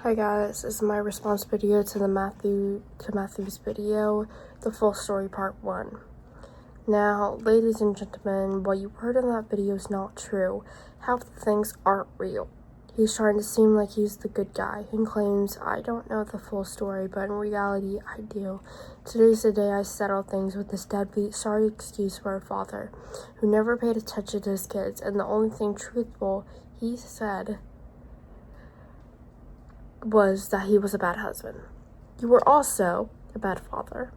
Hi guys, this is my response video to Matthew's video, the full story part 1. Now, ladies and gentlemen, what you heard in that video is not true. Half the things aren't real. He's trying to seem like he's the good guy and claims I don't know the full story, but in reality, I do. Today's the day I settle things with this deadbeat sorry excuse for a father who never paid attention to his kids, and the only thing truthful he said was that he was a bad husband. You were also a bad father.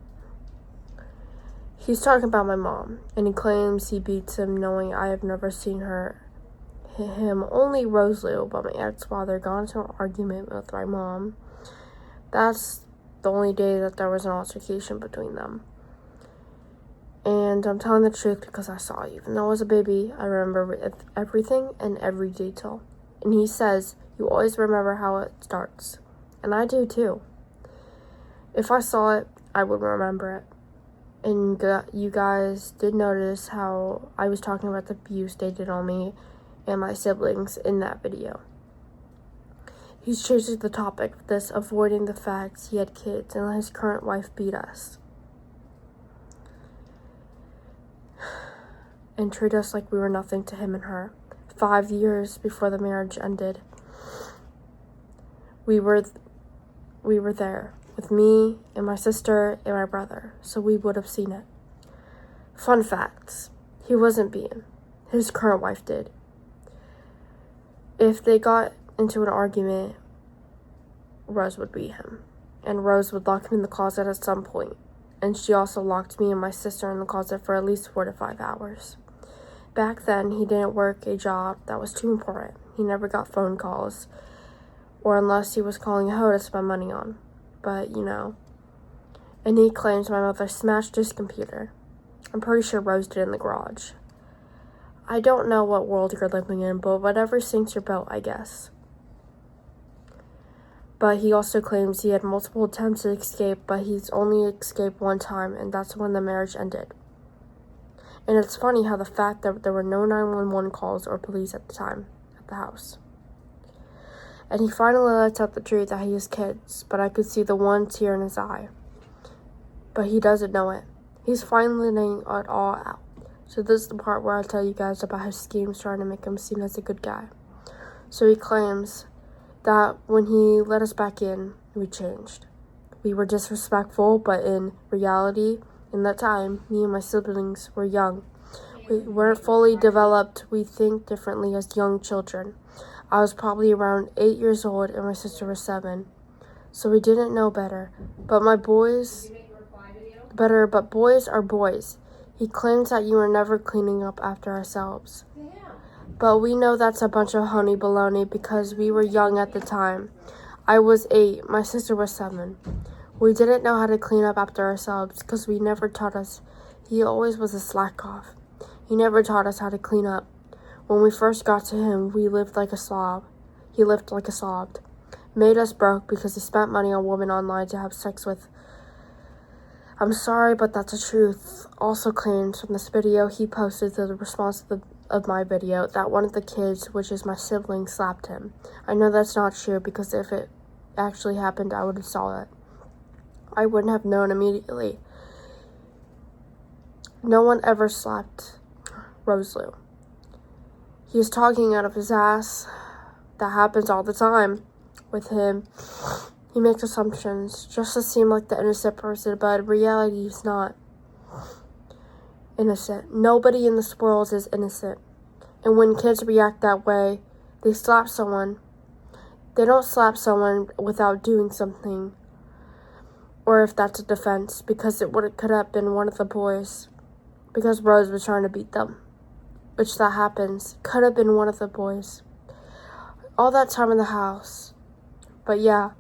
He's talking about my mom, and he claims he beats him knowing I have never seen him only Roselou, but my ex-father got into an argument with my mom. That's the only day that there was an altercation between them. And I'm telling the truth because I saw it. Even though I was a baby, I remember everything and every detail. And he says, you always remember how it starts. And I do too. If I saw it, I would remember it. And you guys did notice how I was talking about the abuse they did on me and my siblings in that video. He's changing the topic of this, avoiding the facts he had kids and let his current wife beat us. And treat us like we were nothing to him and her. 5 years before the marriage ended, we were there with me and my sister and my brother, so we would have seen it. Fun facts: he wasn't beaten. His current wife did. If they got into an argument, Rose would beat him, and Rose would lock him in the closet at some point, and she also locked me and my sister in the closet for at least 4 to 5 hours. Back then, he didn't work a job that was too important. He never got phone calls, or unless he was calling a hoe to spend money on. But, and he claims my mother smashed his computer. I'm pretty sure Rose did in the garage. I don't know what world you're living in, but whatever sinks your boat, I guess. But he also claims he had multiple attempts to escape, but he's only escaped one time, and that's when the marriage ended. And it's funny how the fact that there were no 911 calls or police at the time at the house. And he finally lets out the truth that he has kids, but I could see the one tear in his eye. But he doesn't know it. He's finally letting it all out. So this is the part where I tell you guys about his schemes trying to make him seem as a good guy. So he claims that when he let us back in, we changed. We were disrespectful, but in reality, in that time, me and my siblings were young. We weren't fully developed. We think differently as young children. I was probably around 8 years old and my sister was 7. So we didn't know better. But boys are boys. He claims that you are never cleaning up after ourselves. But we know that's a bunch of honey baloney because we were young at the time. I was 8, my sister was 7. We didn't know how to clean up after ourselves because we never taught us. He always was a slack off. He never taught us how to clean up. When we first got to him, we lived like a slob. He lived like a slob. Made us broke because he spent money on women online to have sex with. I'm sorry, but that's the truth. Also claims from this video he posted to the response of my video that one of the kids, which is my sibling, slapped him. I know that's not true because if it actually happened, I would have saw it. I wouldn't have known immediately. No one ever slapped Roselou. He's talking out of his ass. That happens all the time with him. He makes assumptions just to seem like the innocent person, but in reality, he's not innocent. Nobody in this world is innocent. And when kids react that way, they slap someone. They don't slap someone without doing something. Or if that's a defense, because it could have been one of the boys. Because Rose was trying to beat them. Which that happens. Could have been one of the boys. All that time in the house. But yeah,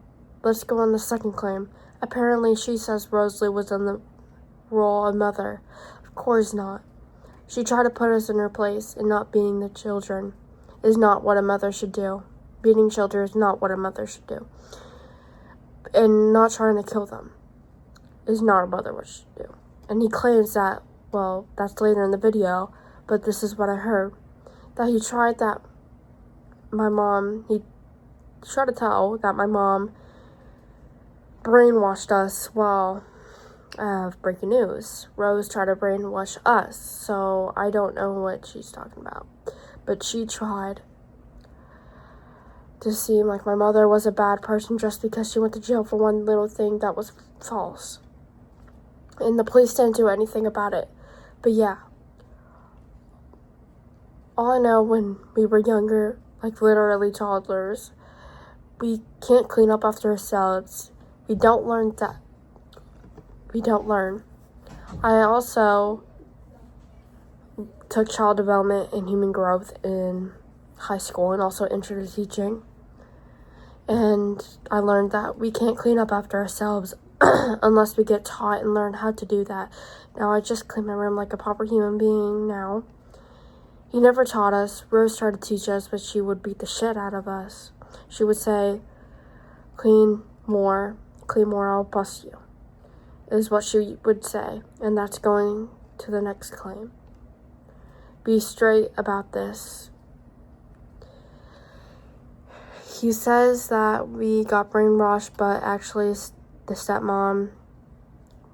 let's go on the second claim. Apparently she says Roselou was in the role of mother. Of course not. She tried to put us in her place, and not beating the children is not what a mother should do. Beating children is not what a mother should do. And not trying to kill them is not a mother what should do. And he claims that, well, that's later in the video, but this is what I heard, that he tried that my mom, he try to tell that my mom brainwashed us. Well, I have breaking news. Rose tried to brainwash us, so I don't know what she's talking about. But she tried to seem like my mother was a bad person just because she went to jail for one little thing that was false. And the police didn't do anything about it. But yeah. All I know, when we were younger, like literally toddlers, we can't clean up after ourselves. We don't learn that. We don't learn. I also took child development and human growth in high school and also entered teaching. And I learned that we can't clean up after ourselves unless we get taught and learn how to do that. Now I just clean my room like a proper human being now. He never taught us. Rose tried to teach us, but she would beat the shit out of us. She would say, clean more, I'll bust you, is what she would say. And that's going to the next claim. Be straight about this. He says that we got brainwashed, but actually the stepmom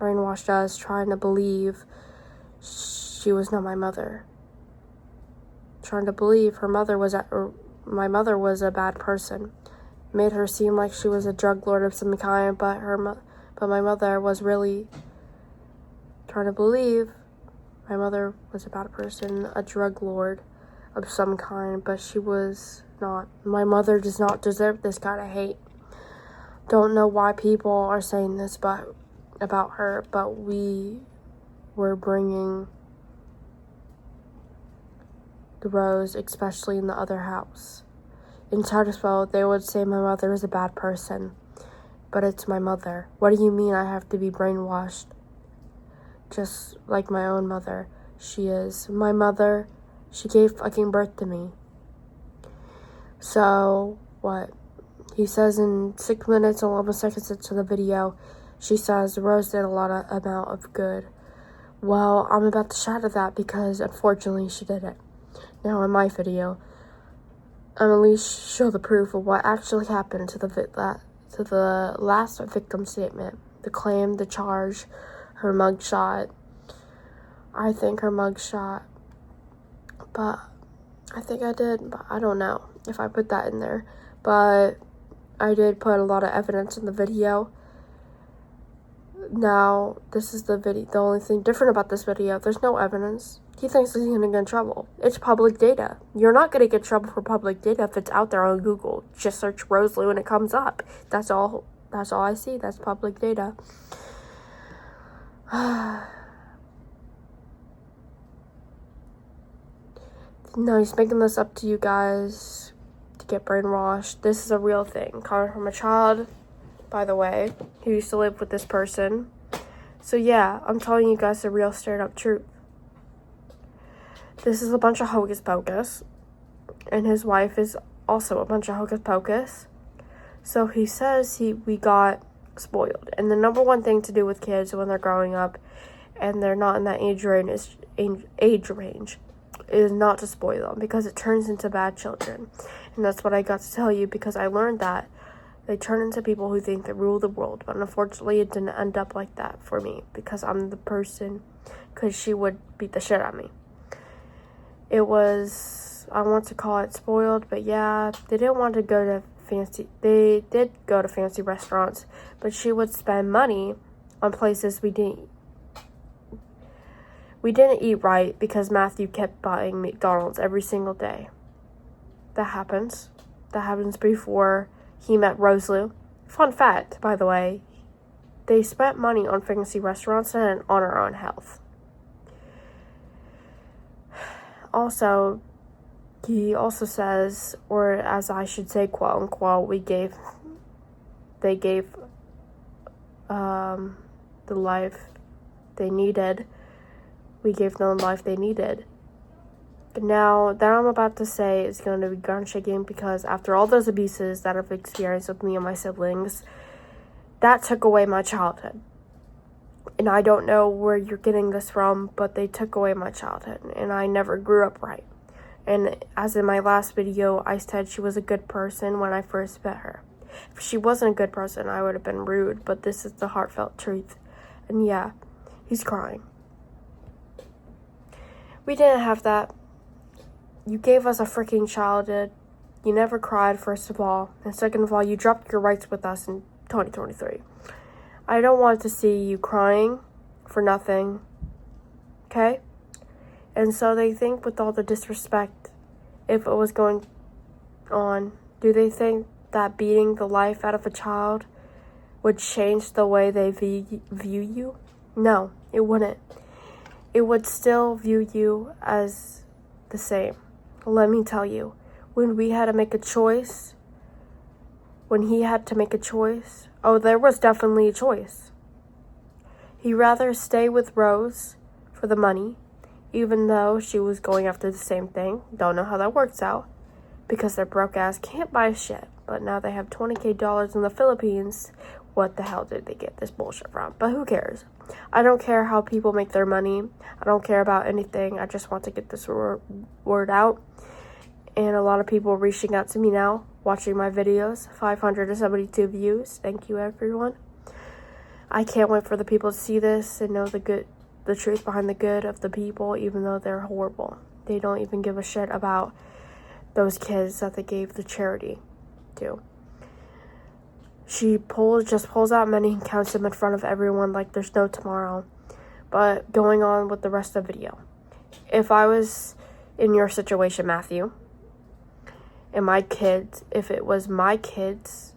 brainwashed us, trying to believe she was not my mother. Trying to believe my mother was a bad person. Made her seem like she was a drug lord of some kind, but my mother was really trying to believe my mother was a bad person, a drug lord of some kind, but she was not. My mother does not deserve this kind of hate. Don't know why people are saying this about her, but we were bringing the Rose, especially in the other house. In Titusville, they would say my mother is a bad person, but it's my mother. What do you mean I have to be brainwashed? Just like my own mother, she is. My mother, she gave fucking birth to me. So, what? He says in 6 minutes and 11 seconds into the video, she says Rose did a lot of amount of good. Well, I'm about to shatter that because unfortunately she didn't. Now in my video, I'm at least show the proof of what actually happened to the last victim statement, the claim, the charge, her mugshot. I think her mugshot, but I think I did, but I don't know if I put that in there. But I did put a lot of evidence in the video. Now, this is the video. The only thing different about this video, there's no evidence. He thinks he's going to get in trouble. It's public data. You're not going to get in trouble for public data if it's out there on Google. Just search Rosalie and it comes up. That's all I see. That's public data. No, he's making this up to you guys to get brainwashed. This is a real thing. Coming from a child, by the way, who used to live with this person. So yeah, I'm telling you guys the real straight up truth. This is a bunch of hocus pocus, and his wife is also a bunch of hocus pocus. So he says we got spoiled, and the number one thing to do with kids when they're growing up and they're not in that age range is not to spoil them, because it turns into bad children. And that's what I got to tell you, because I learned that they turn into people who think they rule the world. But unfortunately, it didn't end up like that for me, because I'm the person, because she would beat the shit out of me. It was, I want to call it spoiled, but yeah, they didn't want to go to they did go to fancy restaurants, but she would spend money on places we didn't eat right, because Matthew kept buying McDonald's every single day. That happens before he met Rosalie. Fun fact, by the way, they spent money on fancy restaurants and on our own health. Also, he also says, or as I should say, quote unquote, they gave the life they needed. We gave them the life they needed. But now, that I'm about to say is going to be ground-shaking, because after all those abuses that I've experienced with me and my siblings, that took away my childhood. And I don't know where you're getting this from, but they took away my childhood, and I never grew up right. And as in my last video, I said she was a good person when I first met her. If she wasn't a good person, I would have been rude, but this is the heartfelt truth. And yeah, he's crying. We didn't have that. You gave us a freaking childhood. You never cried, first of all. And second of all, you dropped your rights with us in 2023. I don't want to see you crying for nothing. Okay? And so they think, with all the disrespect, if it was going on, do they think that beating the life out of a child would change the way they view you? No, it wouldn't. It would still view you as the same. Let me tell you, when we had to make a choice, when he had to make a choice, oh, there was definitely a choice. He'd rather stay with Rose for the money, even though she was going after the same thing. Don't know how that works out, because their broke ass can't buy shit. But now they have $20,000 in the Philippines. What the hell did they get this bullshit from? But who cares? I don't care how people make their money. I don't care about anything. I just want to get this word out. And a lot of people are reaching out to me now, watching my videos. 572 views. Thank you, everyone. I can't wait for the people to see this and know the truth behind the good of the people, even though they're horrible. They don't even give a shit about those kids that they gave the charity to. She just pulls out money and counts them in front of everyone like there's no tomorrow. But going on with the rest of the video. If I was in your situation, Matthew, and my kids, if it was my kids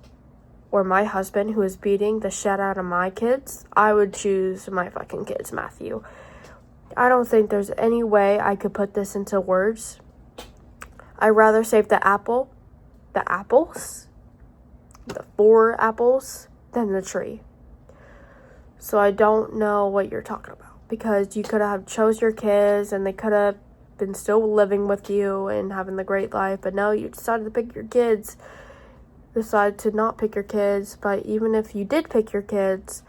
or my husband who was beating the shit out of my kids, I would choose my fucking kids, Matthew. I don't think there's any way I could put this into words. I'd rather save the apples, the 4 apples, than the tree. So I don't know what you're talking about, because you could have chose your kids and they could have been still living with you and having the great life, but no, you decided to pick your kids. Decided to not pick your kids. But even if you did pick your kids,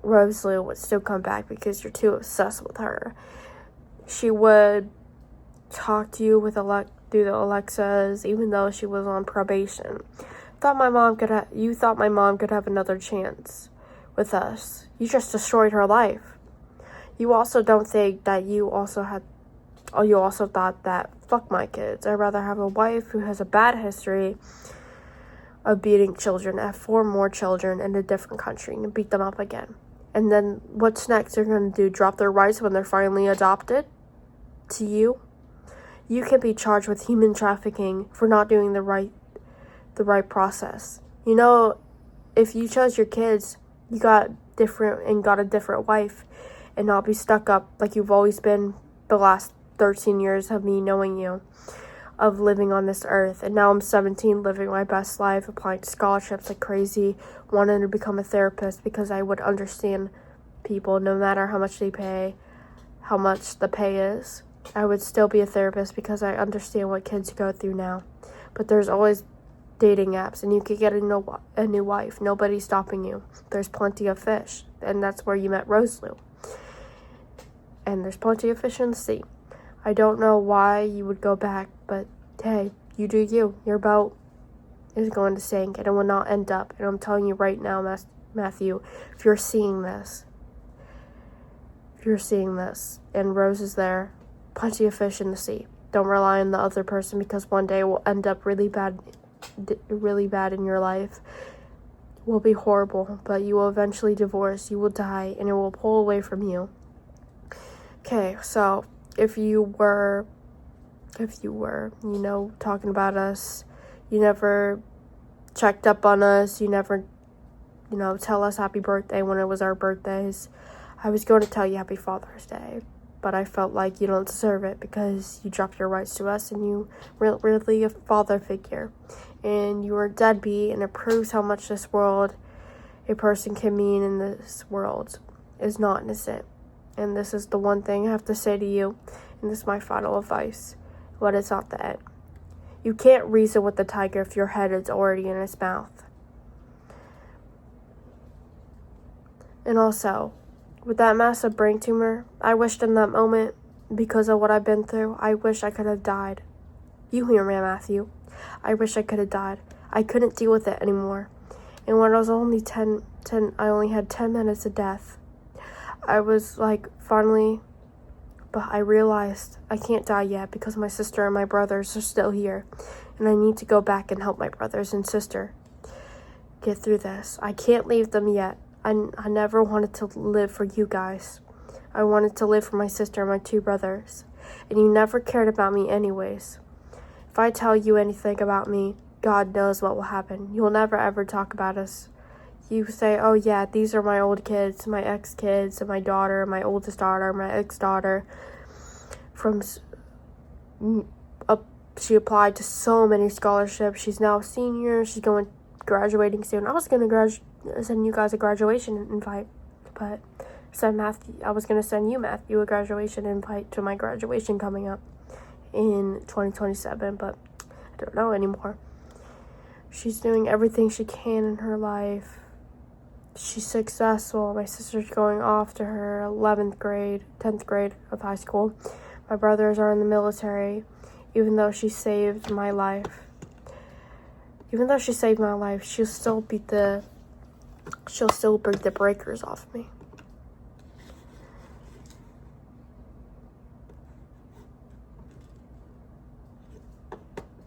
Rosalie would still come back because you're too obsessed with her. She would talk to you through the Alexas, even though she was on probation. You thought my mom could have another chance with us. You just destroyed her life. You also don't think that you also thought that, fuck my kids. I'd rather have a wife who has a bad history of beating children, have 4 more children in a different country, and beat them up again. And then what's next? They're going to do drop their rights when they're finally adopted to you? You can be charged with human trafficking for not doing the right process. You know, if you chose your kids, you got a different wife, and not be stuck up like you've always been the last 13 years of me knowing you, of living on this earth. And now I'm 17, living my best life, applying to scholarships like crazy, wanting to become a therapist because I would understand people no matter how much they pay, how much the pay is. I would still be a therapist because I understand what kids go through now. But there's always dating apps, and you could get a new wife. Nobody's stopping you. There's plenty of fish, and that's where you met Rosalie. And there's plenty of fish in the sea. I don't know why you would go back, but hey, you do you. Your boat is going to sink, and it will not end up. And I'm telling you right now, Matthew, if you're seeing this, and Rose is there, plenty of fish in the sea. Don't rely on the other person, because one day it will end up really bad in your life. It will be horrible, but you will eventually divorce, you will die, and it will pull away from you. Okay, so if you were, talking about us, you never checked up on us, you never, tell us happy birthday when it was our birthdays. I was going to tell you happy Father's Day, but I felt like you don't deserve it because you dropped your rights to us and you weren't really a father figure. And you were a deadbeat, and it proves how much this world, a person can mean in this world, is not innocent. And this is the one thing I have to say to you, and this is my final advice, but it's not the end. You can't reason with the tiger if your head is already in its mouth. And also, with that massive brain tumor, I wished in that moment because of what I've been through, I wish I could have died. You hear me, Matthew. I wish I could have died. I couldn't deal with it anymore. And when I was only 10, I only had 10 minutes of death. I was like, finally, but I realized I can't die yet because my sister and my brothers are still here. And I need to go back and help my brothers and sister get through this. I can't leave them yet. I never wanted to live for you guys. I wanted to live for my sister and my 2 brothers. And you never cared about me anyways. If I tell you anything about me, God knows what will happen. You'll never ever talk about us. You say, oh yeah, these are my old kids, my ex-kids, and my daughter, my oldest daughter, my ex-daughter. She applied to so many scholarships. She's now a senior. She's graduating soon. I was going to send you guys a graduation invite, but I was going to send you, Matthew, a graduation invite to my graduation coming up in 2027, but I don't know anymore. She's doing everything she can in her life. She's successful. My sister's going off to her 10th grade of high school. My brothers are in the military. Even though she saved my life, she'll still bring the breakers off me.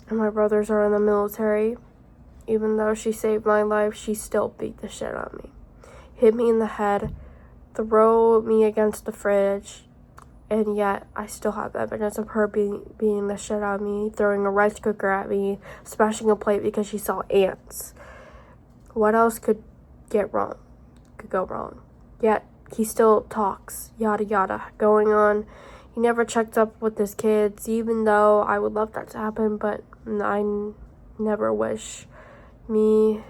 And my brothers are in the military. Even though she saved my life, she still beat the shit out of me. Hit me in the head, throw me against the fridge, and yet I still have evidence of her beating the shit out of me, throwing a rice cooker at me, smashing a plate because she saw ants. What else could go wrong? Yet he still talks, yada yada, going on. He never checked up with his kids, even though I would love that to happen, but I never wish me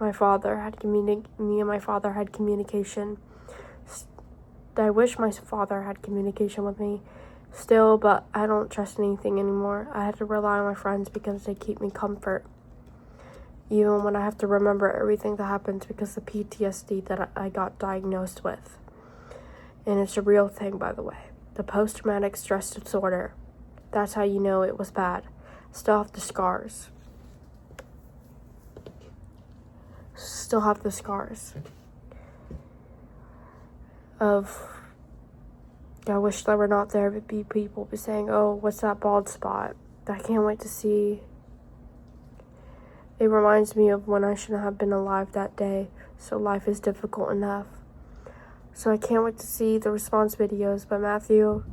and my father had communication. I wish my father had communication with me still, but I don't trust anything anymore. I had to rely on my friends because they keep me comfort, even when I have to remember everything that happens because of PTSD that I got diagnosed with. And it's a real thing, by the way. The post-traumatic stress disorder. That's how you know it was bad. Still have the scars. Of, I wish they were not there, but people be saying, oh, what's that bald spot? I can't wait to see. It reminds me of when I shouldn't have been alive that day, so life is difficult enough. So I can't wait to see the response videos. But Matthew,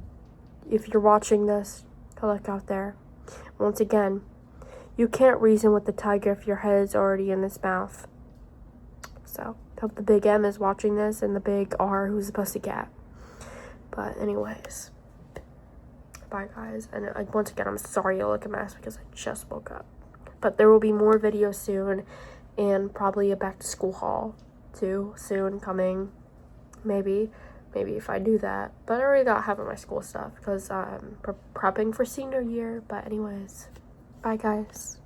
if you're watching this, look out there. Once again, you can't reason with the tiger if your head is already in its mouth. So, hope the big M is watching this and the big R who's a pussycat. But anyways, bye guys. And once again, I'm sorry I look a mess because I just woke up. But there will be more videos soon, and probably a back to school haul too soon coming. Maybe if I do that. But I already got half of my school stuff because I'm prepping for senior year. But anyways, bye guys.